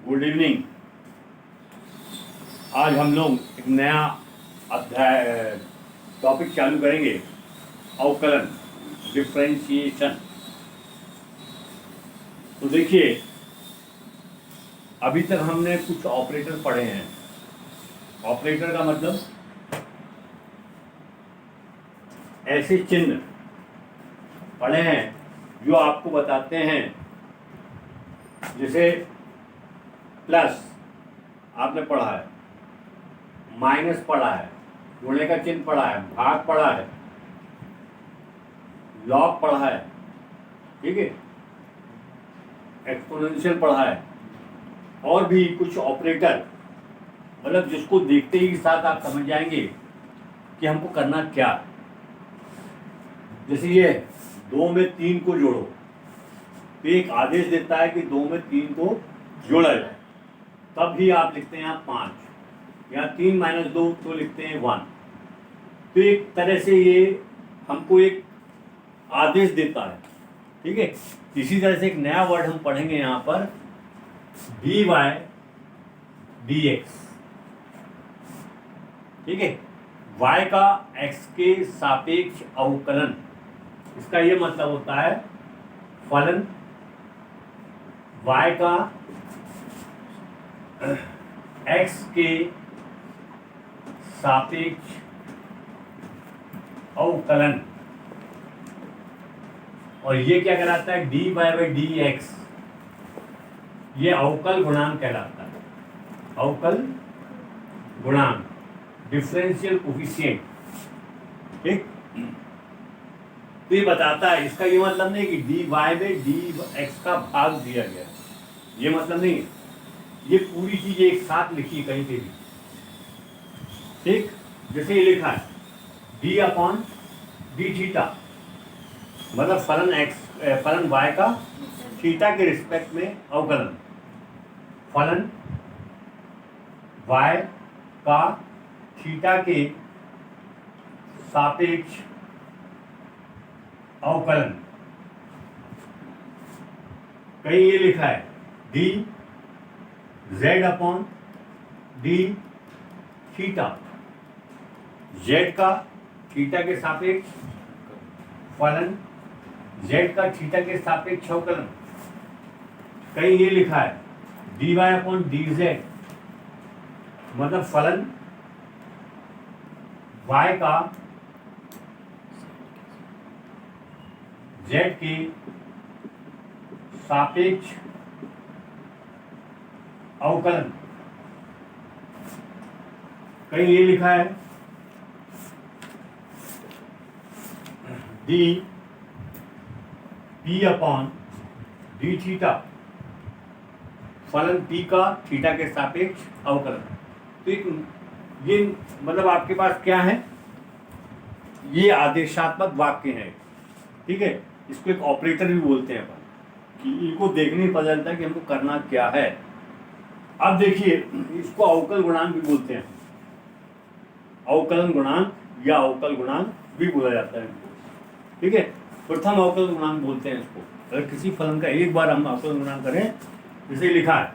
Good evening. आज हम लोग एक नया अध्याय टॉपिक चालू करेंगे, अवकलन, डिफरेंशिएशन। तो देखिए, अभी तक हमने कुछ ऑपरेटर पढ़े हैं। ऑपरेटर का मतलब ऐसे चिन्ह पढ़े हैं जो आपको बताते हैं, जैसे प्लस आपने पढ़ा है, माइनस पढ़ा है, गुणे का चिन्ह पढ़ा है, भाग पढ़ा है, लॉग पढ़ा है, ठीक है, एक्सपोनेंशियल पढ़ा है, और भी कुछ ऑपरेटर, मतलब जिसको देखते ही साथ आप समझ जाएंगे कि हमको करना क्या। जैसे ये 2 में 3 को जोड़ो, तो एक आदेश देता है कि 2 में 3 को जोड़ा जाए, तब भी आप लिखते हैं यहाँ 5, या 3 - 2 तो लिखते हैं 1। तो एक तरह से ये हमको एक आदेश देता है, ठीक है। इसी तरह से एक नया वर्ड हम पढ़ेंगे यहाँ पर, dy dx, ठीक है। y का x के सापेक्ष अवकलन, इसका ये मतलब होता है फलन y का x के सापेक्ष अवकलन। और ये क्या कहलाता है, dy/dx, ये अवकल गुणांक कहलाता है। अवकल गुणांक, डिफरेंशियल कोफिशिएंट, ठीक। तो ये बताता है, इसका ये मतलब नहीं कि dy/dx का भाग दिया गया, ये मतलब नहीं है। ये पूरी चीज एक साथ लिखी कहीं पे भी, ठीक। जैसे ये लिखा है d/dθ, मतलब फलन y का थीटा के रिस्पेक्ट में अवकलन। फलन y का थीटा के सापेक्ष अवकलन। कहीं ये लिखा है dz/dθ, z का थीटा के सापेक्ष फलन, z का थीटा के सापेक्ष अवकलन। कहीं ये लिखा है dy/dz, मतलब फलन y का z के सापेक्ष अवकलन। कहीं ये लिखा है dP/dθ, फलन p का थीटा के सापेक्ष अवकलन। तो ये मतलब आपके पास क्या है, ये आदेशात्मक वाक्य है, ठीक है। इसको एक ऑपरेटर भी बोलते हैं अपन, कि इनको देखने ही पता चलता है कि हमको करना क्या है। अब देखिए, इसको अवकल गुणांक भी बोलते हैं, अवकलन गुणांक या अवकल गुणांक भी बोला जाता है, ठीक है। प्रथम अवकल गुणांक बोलते हैं इसको। अगर किसी फलन का एक बार हम अवकल गुणांक करें, जैसे लिखा है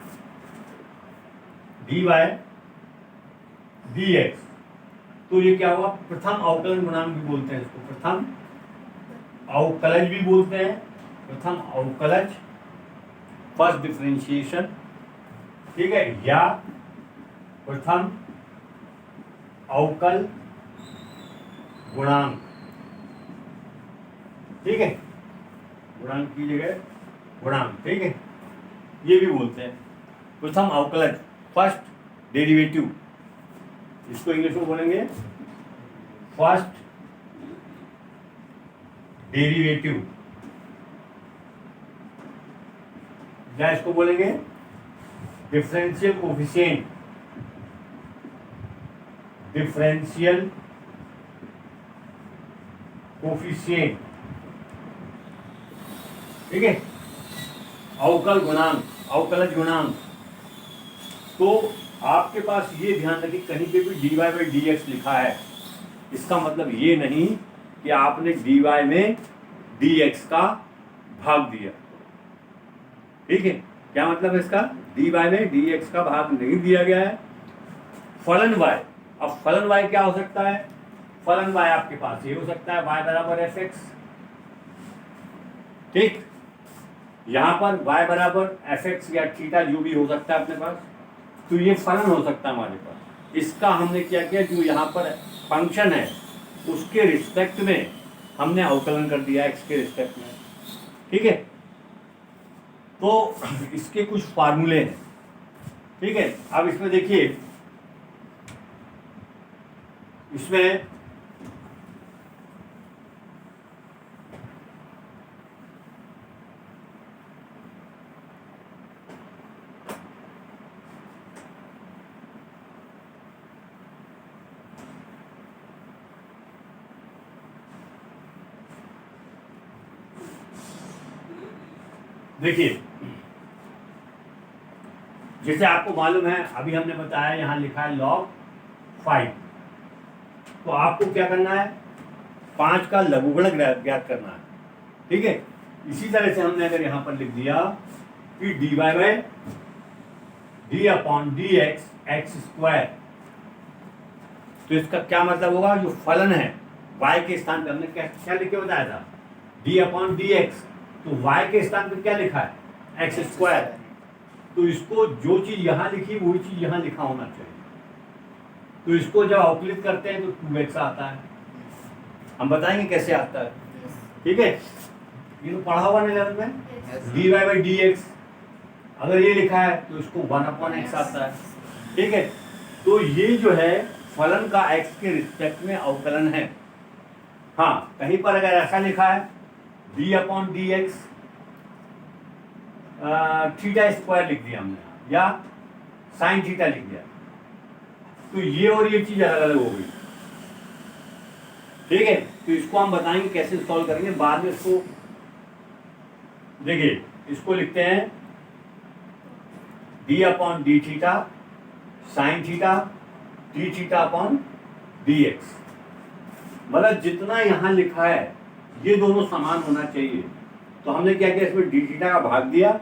dy/dx, तो ये क्या हुआ, प्रथम अवकलन गुणांक भी बोलते हैं इसको, प्रथम अवकलज भी बोलते हैं, प्रथम अवकलज, फर्स्ट डिफरेंशिएशन, ठीक है, या प्रथम अवकल गुणांक, ठीक है। गुणांक की जगह गुणांक, ठीक है, ये भी बोलते हैं। प्रथम अवकलज, फर्स्ट डेरिवेटिव, इसको इंग्लिश में बोलेंगे फर्स्ट डेरिवेटिव, या इसको बोलेंगे डिफरेंशियल कोफिशिएंट, डिफरेंशियल कोफिशिएंट, ठीक है। अवकल गुणांक, अवकलज गुणांक। तो आपके पास ये ध्यान रखिए, कहीं पे भी dy/dx लिखा है, इसका मतलब ये नहीं कि आपने dy में dx का भाग दिया, ठीक है। क्या मतलब है इसका? dy में dx का भाग नहीं दिया गया है। फलन y, अब फलन y क्या हो सकता है? फलन y आपके पास ये हो सकता है y बराबर fx, ठीक। यहाँ पर y बराबर fx या थीटा जो भी हो सकता है अपने पास, तो ये फलन हो सकता है हमारे पास। इसका हमने क्या किया, जो यहाँ पर फंक्शन है उसके रिस्पेक्ट में हमने अवकलन कर दिया x के रिस्पेक्ट में, ठीक है। तो इसके कुछ फार्मूले हैं, ठीक है। अब इसमें देखिए, इसमें देखिए, जैसे आपको मालूम है, अभी हमने बताया यहाँ लिखा है log 5, तो आपको क्या करना है, 5 का लघुगणक ज्ञात करना है, ठीक है। इसी तरह से हमने अगर यहाँ पर लिख दिया कि dy by d upon dx x square, तो इसका क्या मतलब होगा, जो फलन है y के स्थान पे हमने क्या लिख के बताया था, d अपॉन dx, तो y के स्थान पे क्या लिखा है, एक्स स्क्वायर। तो इसको जो चीज यहाँ लिखी वही चीज यहाँ लिखा होना चाहिए। तो इसको जब अवकलित करते हैं तो 2x आता है, हम बताएंगे कैसे आता है, ठीक है। ये तो पढ़ा हुआ नहीं लेवल में, dy बाई dx, अगर ये लिखा है तो इसको 1 अपॉन x आता है, ठीक है। तो ये जो है फलन का x के रिस्पेक्ट में अवकलन है। हाँ, कहीं पर अगर ऐसा लिखा है d upon dx theta square लिख दिया हमने, या साइन थीटा लिख दिया, तो ये और ये चीज अलग अलग हो गई, ठीक है। तो इसको हम बताएंगे कैसे सॉल्व करेंगे बाद में। इसको देखिए, इसको लिखते हैं d upon D theta sine theta D theta upon d x, मतलब जितना यहाँ लिखा है ये दोनों समान होना चाहिए। तो हमने क्या किया, इसमें डी थीटा का भाग दिया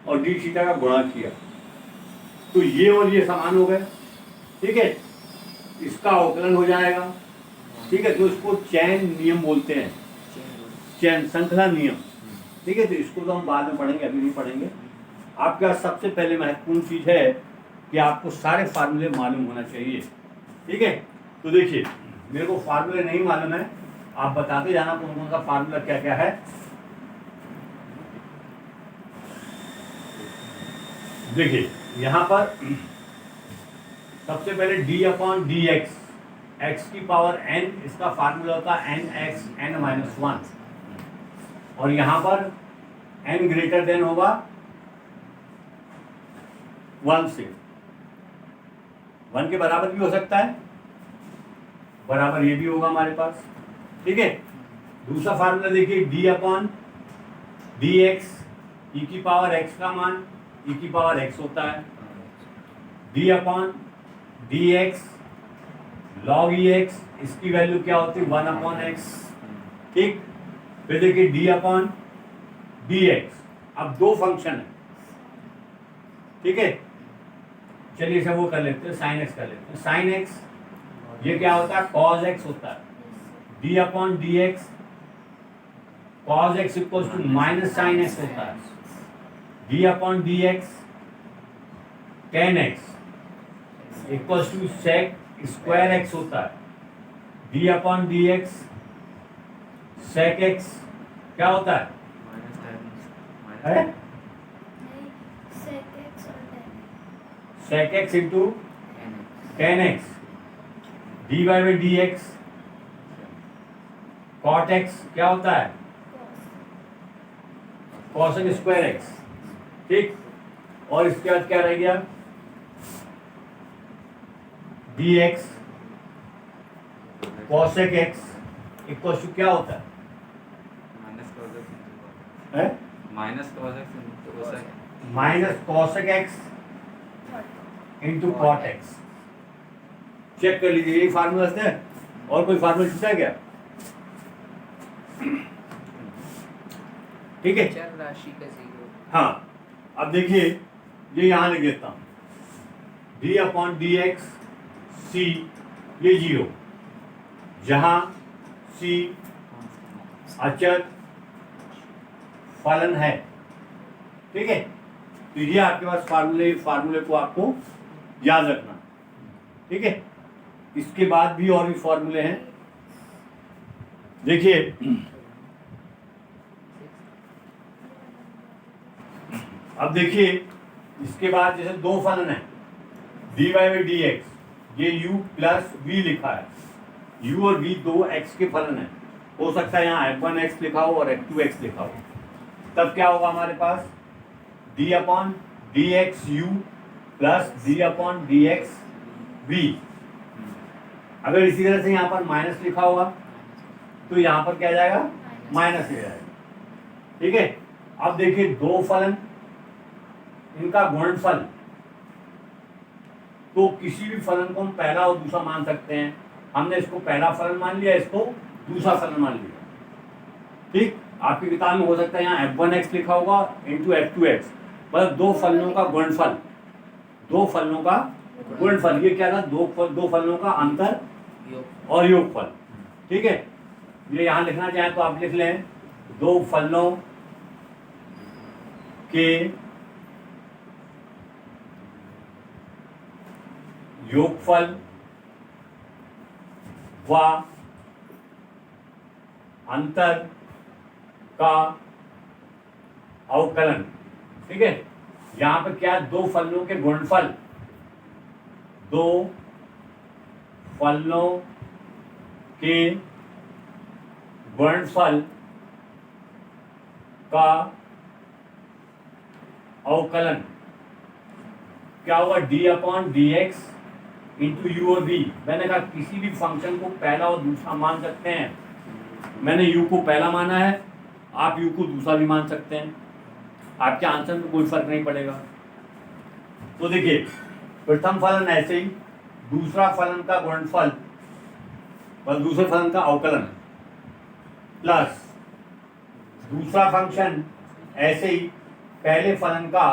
और डी थीटा का गुणा किया, तो ये और ये समान हो गए, ठीक है। इसका अवकलन हो जाएगा, ठीक है। तो इसको चैन नियम बोलते हैं, चैन श्रृंखला नियम, ठीक है। तो इसको तो हम बाद में पढ़ेंगे, अभी नहीं पढ़ेंगे। आपका सबसे पहले महत्वपूर्ण चीज है कि आपको सारे फार्मूले मालूम होना चाहिए, ठीक है। तो देखिए, मेरे को फार्मूले नहीं मालूम है, आप बताते जाना कौन कौन सा फार्मूला क्या क्या है। देखिए, यहाँ पर सबसे पहले d upon d x, x की पावर n, इसका फार्मूला होता है n(x) n-1, और यहाँ पर n ग्रेटर देन होगा 1 से, 1 के बराबर भी हो सकता है, बराबर ये भी होगा हमारे पास, ठीक है। दूसरा फार्मूला देखिए, d upon d x, e की पावर x का मान e की पावर x होता है, d upon d x log e x, इसकी वैल्यू क्या होती है, 1 अपॉन एक्स, ठीक। फिर देखिए d अपॉन डी एक्स, अब दो फंक्शन है, ठीक है। चलिए इसे वो कर लेते हैं, साइन एक्स कर लेते हैं। साइन एक्स ये क्या होता है, कॉज एक्स होता है, d upon d x cos x equal to minus sine x होता है, d upon d x tan x equal to sec square x होता है, d upon d x sec x क्या होता है, sec x into tan x, d y by d x cot x क्या होता है, कॉसेक स्क्वायर एक्स, ठीक। और इसके बाद क्या रह गया, d x cosec x equal to क्या होता है, minus cosec x into cot x. Check कर लीजिए, यही फार्मूला है, और कोई फार्मूला छूटा है क्या, ठीक है। चर राशि का जीरो, हाँ, अब देखिए ये यहाँ लिख देता हूँ, डी अपॉन डी एक्स सी, ये 0, जहाँ सी अचर फलन है। ठीक है, तो ये आपके पास फार्मूले को आपको याद रखना। ठीक है, इसके बाद भी और भी फॉर्मूले हैं। देखिए अब देखिए इसके बाद जैसे दो फलन है dy बाई डी एक्स, ये u प्लस v लिखा है, u और v दो x के फलन है। हो सकता है यहाँ f1x लिखा हो और f2x लिखा हो, तब क्या होगा हमारे पास d upon d x you plus d upon d x v। अगर इसी तरह से यहाँ पर माइनस लिखा होगा तो यहाँ पर क्या जाएगा, माइनस हो जाएगा। ठीक है, अब देखिए दो फलन, इनका गुणनफल, तो किसी भी फलन को हम पहला और दूसरा मान सकते हैं। हमने इसको पहला फलन मान लिया, इसको दूसरा फलन मान लिया। ठीक, आपकी किताब में हो सकता है यहाँ f1x लिखा होगा इंटू f2x, मतलब दो फलनों का गुणनफल, दो फलनों का गुणनफल। ये क्या था, दो फलनों का अंतर और योगफल। ठीक है, ये यहाँ लिखना चाहें तो आप लिख लें, दो फलनों के योगफल व अंतर का अवकलन। ठीक है, यहां पर क्या, दो फलनों के गुणनफल, दो फलनों के गुणनफल का अवकलन क्या होगा, D upon d x into you और वी। मैंने कहा किसी भी फंक्शन को पहला और दूसरा मान सकते हैं। मैंने यू को पहला माना है, आप यू को दूसरा भी मान सकते हैं, आपके आंसर में कोई फर्क नहीं पड़ेगा। तो देखिए प्रथम फलन ऐसे ही, दूसरा फलन का गुणनफल बस दूसरे फलन का अवकलन प्लस दूसरा फंक्शन ऐसे ही पहले फलन का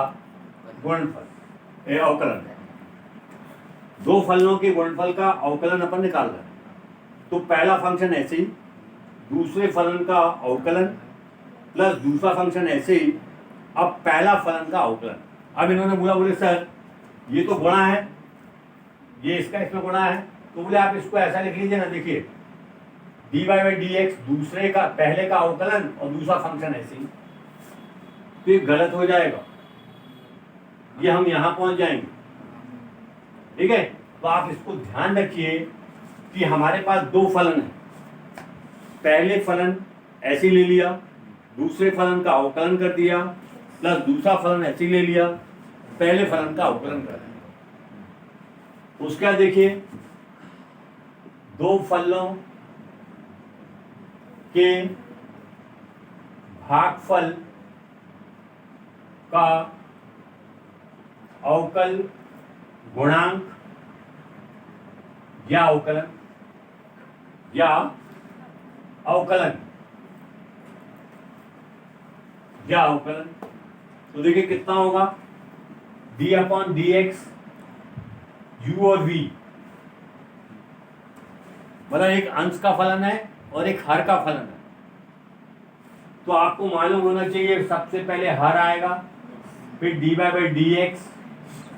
गुणनफल अवकलन। दो फलनों के गुणनफल का अवकलन अपन निकाल रहे हैं, तो पहला फंक्शन ऐसे ही, दूसरे फलन का अवकलन प्लस दूसरा फंक्शन ऐसे ही, अब पहला फलन का अवकलन। अब इन्होंने बोले सर ये तो गुणा है, ये इसका इसमें गुणा है, तो बोले आप इसको ऐसा लिख लीजिए ना। देखिए dy बाई डी एक्स, दूसरे का पहले का अवकलन और दूसरा फंक्शन ऐसे ही, तो ये गलत हो जाएगा, ये हम यहां पहुंच जाएंगे। ठीक है, तो आप इसको ध्यान रखिए कि हमारे पास दो फलन है, पहले फलन ऐसे ले लिया, दूसरे फलन का अवकलन कर दिया, प्लस दूसरा फलन ऐसे ले लिया, पहले फलन का अवकलन कर दिया। उसके बाद देखिए दो फलनों के भागफल का अवकल गुणांक या अवकलन तो देखिए कितना होगा, d upon d x you और v, मतलब एक अंश का फलन है और एक हर का फलन है। तो आपको मालूम होना चाहिए सबसे पहले हर आएगा, फिर dy बाई डी एक्स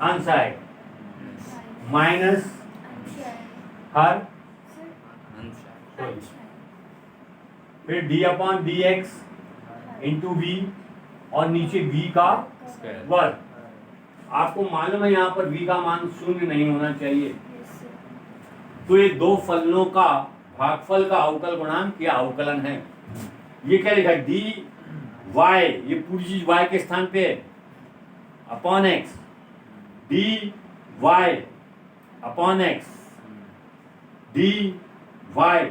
अंश आएगा माइनस हर, फिर d upon d x into v और नीचे v का वर्ग। आपको मालूम है यहाँ पर v का मान शून्य नहीं होना चाहिए। तो ये दो फलनों का भागफल का अवकल गुणांक या अवकलन है। ये क्या लिखा है, डी वाई, ये पूरी चीज y के स्थान पे है, upon x, d y upon x, d y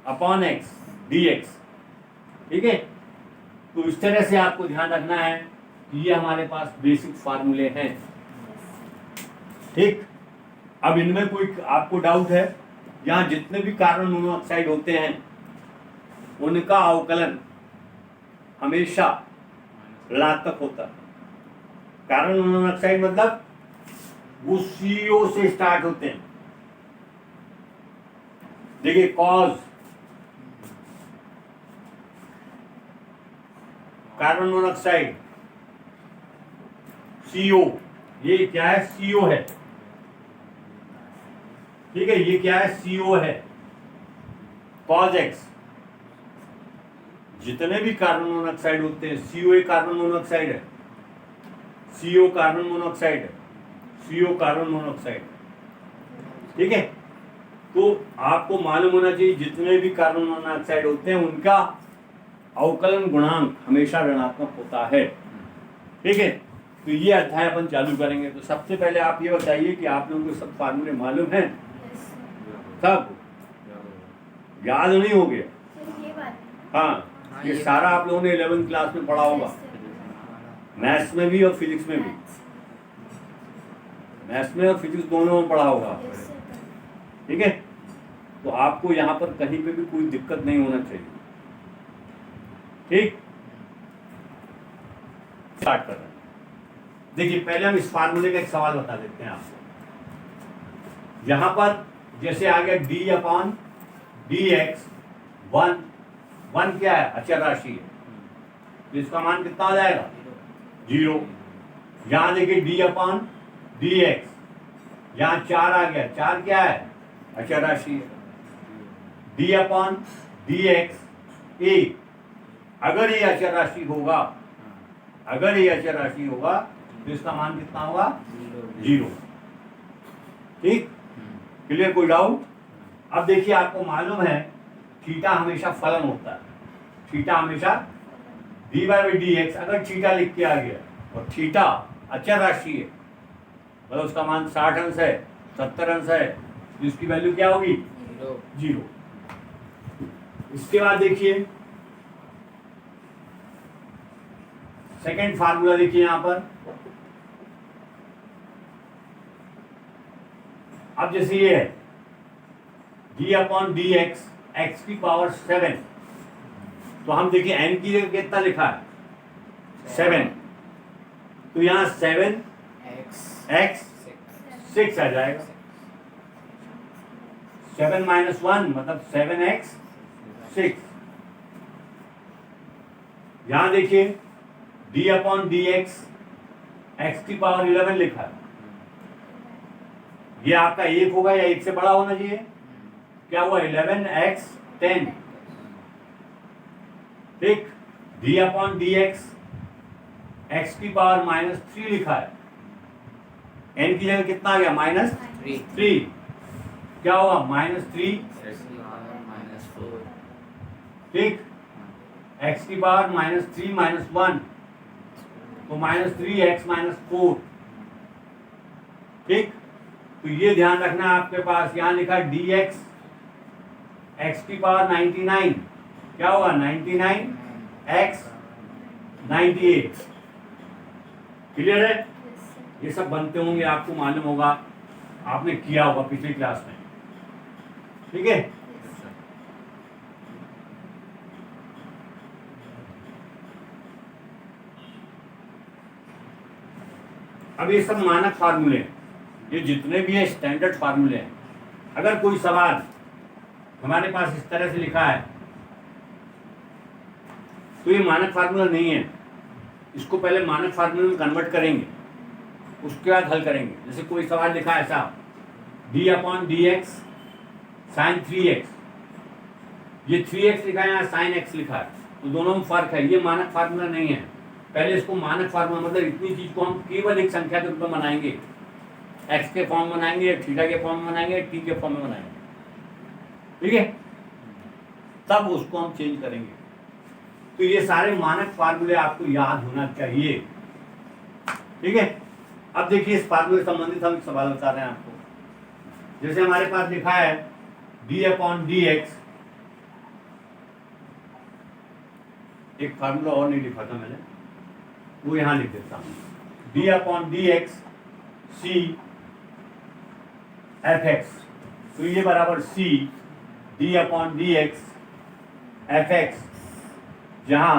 upon x d x. ठीक है, तो इस तरह से आपको ध्यान रखना है कि ये हमारे पास बेसिक फार्मूले हैं। ठीक, अब इनमें कोई आपको डाउट है, यहाँ जितने भी कार्बन मोनोऑक्साइड होते हैं उनका अवकलन हमेशा ऋणात्मक होता है, कार्बन मोनोऑक्साइड मतलब वो CO से स्टार्ट होते हैं। देखिए कॉज कार्बन मोनोऑक्साइड CO, ये क्या है? CO है, ठीक है, ये क्या है? CO है। कॉज X, जितने भी कार्बन मोनोऑक्साइड होते हैं, CO एक कार्बन मोनोऑक्साइड है, CO कार्बन मोनोऑक्साइड है, CO कार्बन मोनोऑक्साइड, ठीक है। तो आपको मालूम होना चाहिए जितने भी कार्बन मोनोऑक्साइड होते हैं उनका अवकलन गुणांक हमेशा ऋणात्मक होता है, ठीक है। तो ये अध्याय अपन चालू करेंगे। तो सबसे पहले आप ये बताइए कि आप लोगों को सब फार्मूले मालूम हैं? सब याद नहीं हो गया? हाँ, ये सारा आप लोगों ने 11th क्लास में पढ़ा होगा, मैथ्स में भी और फिजिक्स में भी। मैथ्स में और फिजिक्स दोनों में पढ़ा होगा, ठीक है। तो आपको यहाँ पर कहीं पे भी कोई दिक्कत नहीं होना चाहिए, ठीक। स्टार्ट कर रहे हैं। देखिए पहले हम इस फार्मूले का एक सवाल बता देते हैं आपको। यहाँ पर जैसे आ गया D/dx, 1 क्या है? अचर राशि है, तो इसका मान कितना आ जाएगा? 0। यहाँ देखिए D/dx, यहाँ 4 आ गया, 4 क्या है? अचर राशि है। D/dx a, अगर ये अचर राशि होगा, अगर ये अचर राशि होगा तो इसका मान कितना होगा? 0, ठीक। क्लियर? कोई डाउट? अब देखिए आपको मालूम है थीटा हमेशा फलन होता है, थीटा हमेशा D/dx, अगर थीटा लिख के आ गया और थीटा अचर राशि है, मतलब उसका मान 60 अंश है, 70 अंश है, तो इसकी वैल्यू क्या होगी? 0। इसके बाद देखिए सेकेंड फार्मूला, देखिए यहां पर। अब जैसे ये है D/dx x की पावर 7, तो हम देखिए n की जगह कितना लिखा है? 7, तो यहाँ 7x 6 आ जाएगा। 7 - 1 मतलब 7x 6। यहाँ देखिए D/dx x की पावर 11 लिखा है, ये आपका 1 होगा या 1 से बड़ा होना चाहिए? क्या हुआ? 11x 10, ठीक। D/dx x की पावर -3 लिखा है, n की जगह कितना आ गया? -3, क्या होगा? -3, ठीक। x की पावर -3 - 1 तो -3x - 4, ठीक। तो ये ध्यान रखना आपके पास यहाँ लिखा dx x की पावर 99, क्या होगा? 99x 98। क्लियर है? ये सब बनते होंगे, आपको मालूम होगा, आपने किया होगा पिछली क्लास में, ठीक है। अब ये सब मानक फार्मूले हैं, ये जितने भी है स्टैंडर्ड फार्मूले हैं। अगर कोई सवाल हमारे पास इस तरह से लिखा है तो ये मानक फार्मूला नहीं है, इसको पहले मानक फार्मूले में कन्वर्ट करेंगे, उसके बाद हल करेंगे। जैसे कोई सवाल लिखा है ऐसा, D/dx sin 3x, ये 3x लिखा है, यहाँ sin x लिखा है, तो दोनों में फर्क है, ये मानक फार्मूला नहीं है। पहले इसको मानक फार्मूला मतलब इतनी चीज को हम केवल एक संख्या के रूप में बनाएंगे, x के फॉर्म में बनाएंगे, थीटा के फॉर्म में बनाएंगे, t के फॉर्म में बनाएंगे, ठीक है, तब उसको हम चेंज करेंगे। तो ये सारे मानक फार्मूले आपको याद होना चाहिए, ठीक है। अब देखिए इस फार्मूले से संबंधित हम सवाल बता रहे हैं आपको। जैसे हमारे पास लिखा है D/dx, एक फार्मूला और नहीं लिखा था मैंने, वो यहां लिख देता हूं, D/dx c fx, तो ये बराबर c D/dx fx, जहां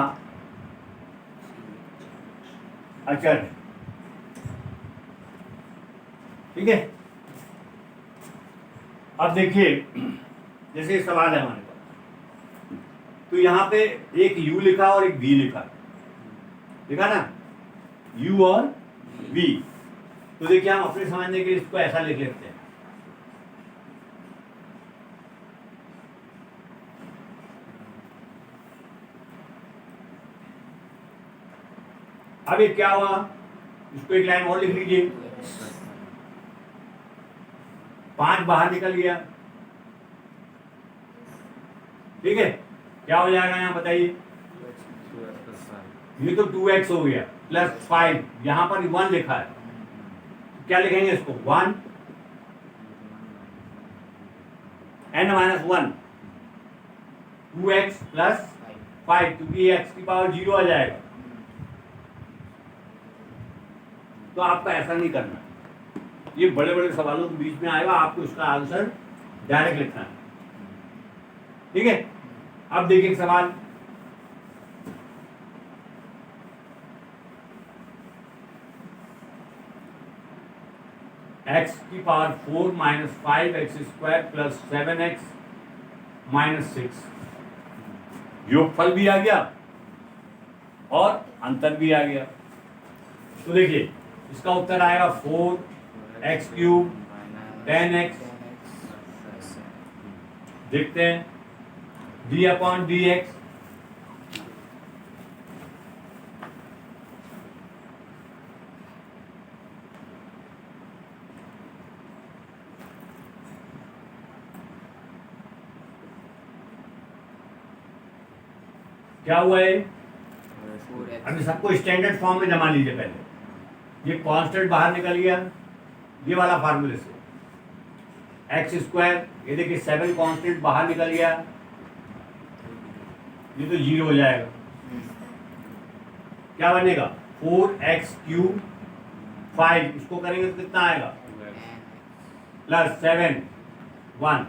अचर ठीक है। अब देखिए जैसे ये सवाल है हमारे पास, तो यहाँ पे एक u लिखा और एक v लिखा, लिखा ना, u और v। तो देखिए हम अपने समझने के लिए इसको ऐसा लिख लेते हैं। अब ये क्या हुआ, इसको एक लाइन और लिख लीजिए, 5 बाहर निकल गया, ठीक है। क्या हो जाएगा यहाँ बताइए, ये तो 2x हो गया प्लस 5, यहाँ पर 1 लिखा है, क्या लिखेंगे इसको 1 n-1 2x प्लस 5, क्योंकि ये x की पावर 0 आ जाएगा। तो आपको ऐसा नहीं करना, ये बड़े बड़े सवालों के बीच में आएगा, आपको इसका आंसर डायरेक्ट लिखना है, ठीक है। अब देखिए सवाल, x की power 4 minus 5x² plus 7x minus 6, योगफल भी आ गया और अंतर भी आ गया। तो देखिए इसका उत्तर आएगा 4x³ 10x, देखते हैं d/dx, क्या हुआ है, अभी सबको स्टैंडर्ड फॉर्म में जमा लीजिए। पहले ये कांस्टेंट बाहर निकल गया, ये वाला फार्मूले से x², ये देखिए 7 कांस्टेंट बाहर निकल गया, ये तो 0 हो जाएगा। क्या बनेगा 4x³ 5, इसको करेंगे तो कितना आएगा प्लस 7 1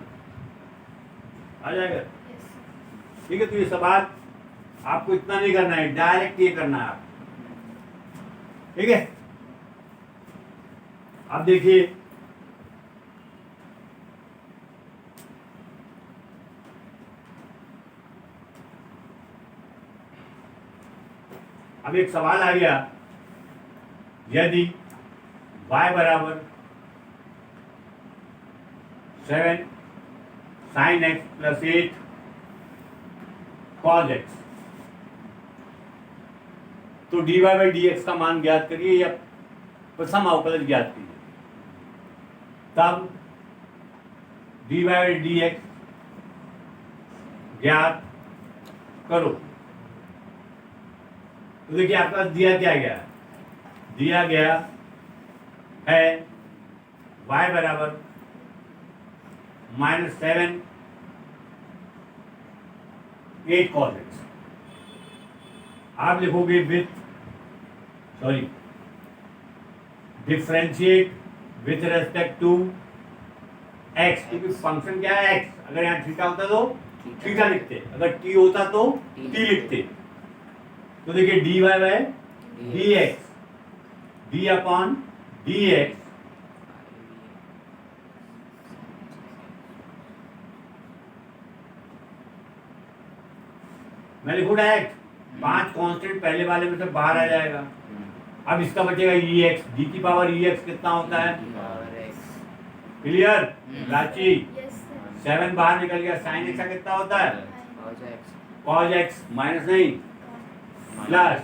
आ जाएगा, ठीक है। तो ये सवाल आपको इतना नहीं करना है, डायरेक्ट ये करना है आप, ठीक है। अब देखिए अब एक सवाल आ गया, यदि y बराबर 7 sin x plus 8 cos x, तो dy/dx का मान ज्ञात करिए या प्रथम अवकलज ज्ञात कीजिए। तब dy/dx ज्ञात करो। तो देखिए आपके पास दिया क्या गया, दिया गया है y बराबर -7 8 cos x। आप लिखोगे differentiate with respect to x, क्योंकि फंक्शन क्या है x, अगर यहाँ थीटा होता तो थीटा लिखते, अगर t होता तो t लिखते। तो देखिए dy/dx d/dx मैं लिखूँ डायरेक्ट, 5 कांस्टेंट पहले वाले में से बाहर आ जाएगा। अब इसका बचेगा ex, d की पावर ex कितना होता है, क्लियर रांची, 7 बाहर निकल गया, sin x का कितना होता है cos x, माइनस नहीं प्लस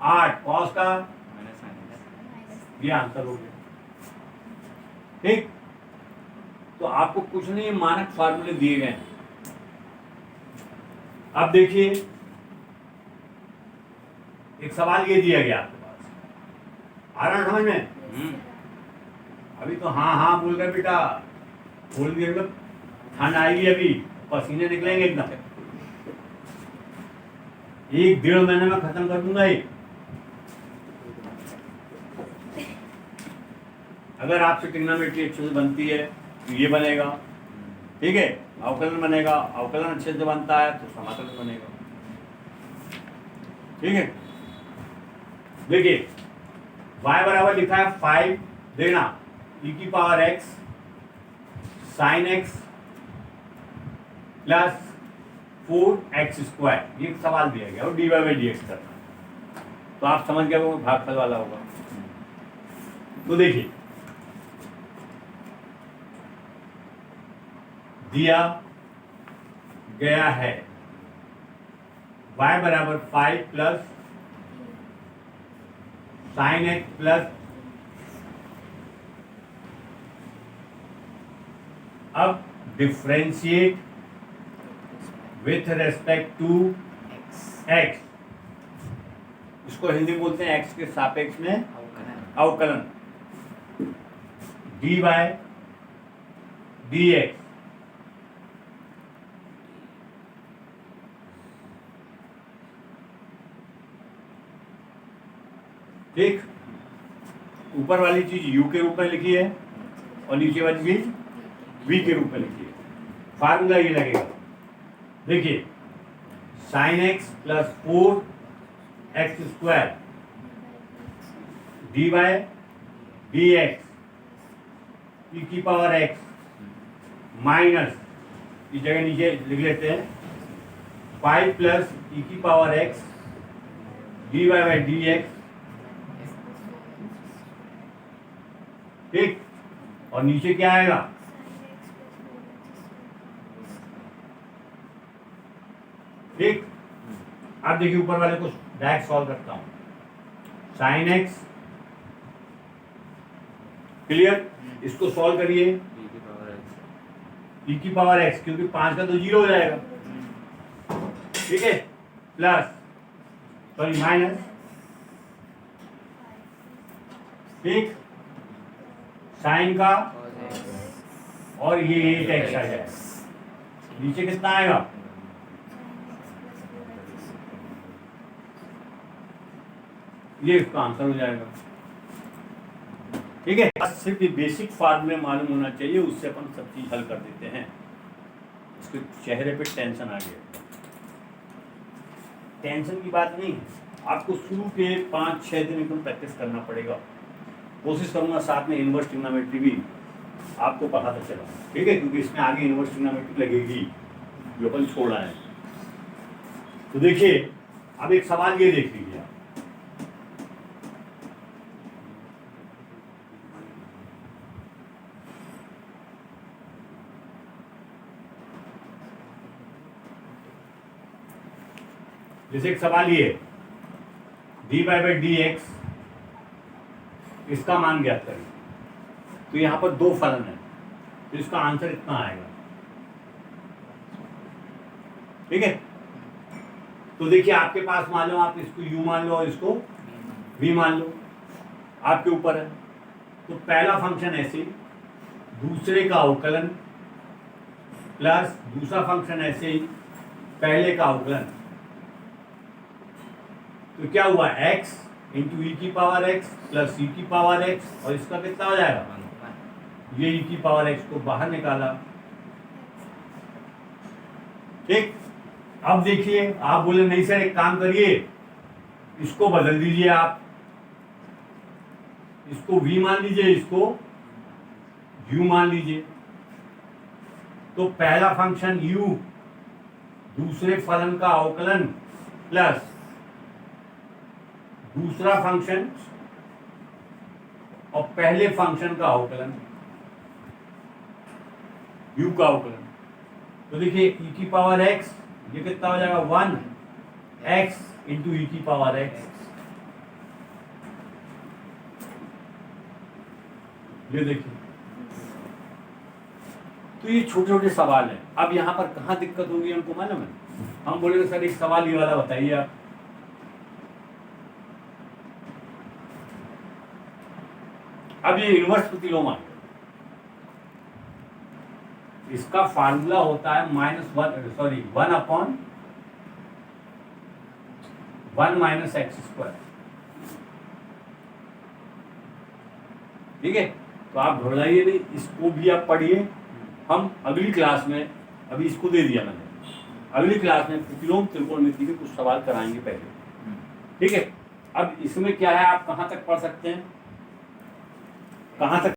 8 cos का, ये आंसर हो गया, ठीक। तो आपको कुछ नहीं, मानक फार्मूले दिए गए हैं। अब देखिए एक सवाल ये दिया गया आपके पास, आ रहा है समझ में, अभी तो हाँ हाँ बोलकर बेटा, बोल दिए मतलब ठंड आएगी, अभी पसीने निकलेंगे एकदम, 1-1.5 महीने में खत्म कर दूंगा ये। अगर आपसे ट्रिग्नोमेट्री अच्छे से बनती है तो ये बनेगा, ठीक है, अवकलन बनेगा, अवकलन अच्छे से बनता है तो समाकलन बनेगा, ठीक है। देखिए y बराबर लिखा है 5 देना, ई की power x sign x plus 4x square, ये सवाल दिया गया और dy बाई डी एक्स करना, तो आप समझ गए वो भागफल वाला होगा। तो देखिए दिया गया है y बराबर 5 प्लस साइन एक्स प्लस, अब differentiate with respect to x, इसको हिंदी में बोलते हैं x के सापेक्ष में अवकलन, dy बाय डी एक्स, ठीक। ऊपर वाली चीज u के रूप में लिखी है और नीचे वाली चीज v के रूप में लिखी है। फार्मूला ये लगेगा, देखिए sine x plus 4x square d by d x e की पावर x माइनस, इस जगह नीचे लिख लेते हैं 5 प्लस ई की power x d y by d x, ठीक। और नीचे क्या आएगा, ठीक। अब देखिए ऊपर वाले को डायरेक्ट सॉल्व करता हूं, साइन एक्स क्लियर, इसको सॉल्व करिए ई की पावर एक्स, क्योंकि 5 का तो 0 हो जाएगा, ठीक है, प्लस सॉरी माइनस, ठीक, साइन का और ये 8x आ जाएगा, नीचे कितना आएगा, ये इसका आंसर हो जाएगा, ठीक है। बस सिर्फ ये बेसिक फार्मूले मालूम होना चाहिए, उससे अपन सब चीज हल कर देते हैं। इसके चेहरे पे टेंशन आ गया, टेंशन की बात नहीं, आपको शुरू के 5-6 दिन एकदम प्रैक्टिस करना पड़ेगा। कोशिश करूंगा साथ में इनवर्स ट्रिग्नोमेट्री भी आपको पढ़ाता चला, ठीक है, क्योंकि इसमें आगे इनवर्स ट्रिग्नोमेट्री लगेगी जो अपन छोड़ आए। तो देखिए अब एक सवाल ये देख लीजिए आप, जैसे एक सवाल ये d y by d x, इसका मान ज्ञात करें, तो यहां पर 2 फलन है, तो इसका आंसर इतना आएगा, ठीक है। तो देखिए आपके पास मान लो, आप इसको u मान लो और इसको v मान लो, आपके ऊपर है। तो पहला फंक्शन ऐसे, दूसरे का अवकलन प्लस दूसरा फंक्शन ऐसे ही पहले का अवकलन, तो क्या हुआ x इंटू ई की पावर x प्लस ई की पावर x, और इसका कितना हो जाएगा, ये ई की पावर x को बाहर निकाला, ठीक। अब देखिए आप बोले नहीं सर एक काम करिए, इसको बदल दीजिए, आप इसको v मान लीजिए, इसको u मान लीजिए। तो पहला फंक्शन u, दूसरे फलन का अवकलन प्लस दूसरा फंक्शन और पहले फंक्शन का अवकलन, u का अवकलन। तो देखिए e की पावर x, ये कितना हो जाएगा 1x इंटू ई की पावर x, ये देखिए। तो ये छोटे छोटे सवाल हैं। अब यहाँ पर कहाँ दिक्कत होगी हमको मालूम है, हम बोलेंगे सर एक सवाल ये वाला बताइए आप, अब ये इनवर्स प्रतिलोम है, इसका फार्मूला होता है one upon 1 minus x square, ठीक है। तो आप घबराइए नहीं, इसको भी आप पढ़िए। हम अगली क्लास में, अभी इसको दे दिया मैंने, अगली क्लास में प्रतिलोम त्रिकोणमिति के कुछ सवाल कराएंगे पहले, ठीक है। अब इसमें क्या है, आप कहाँ तक पढ़ सकते हैं, कहाँ तक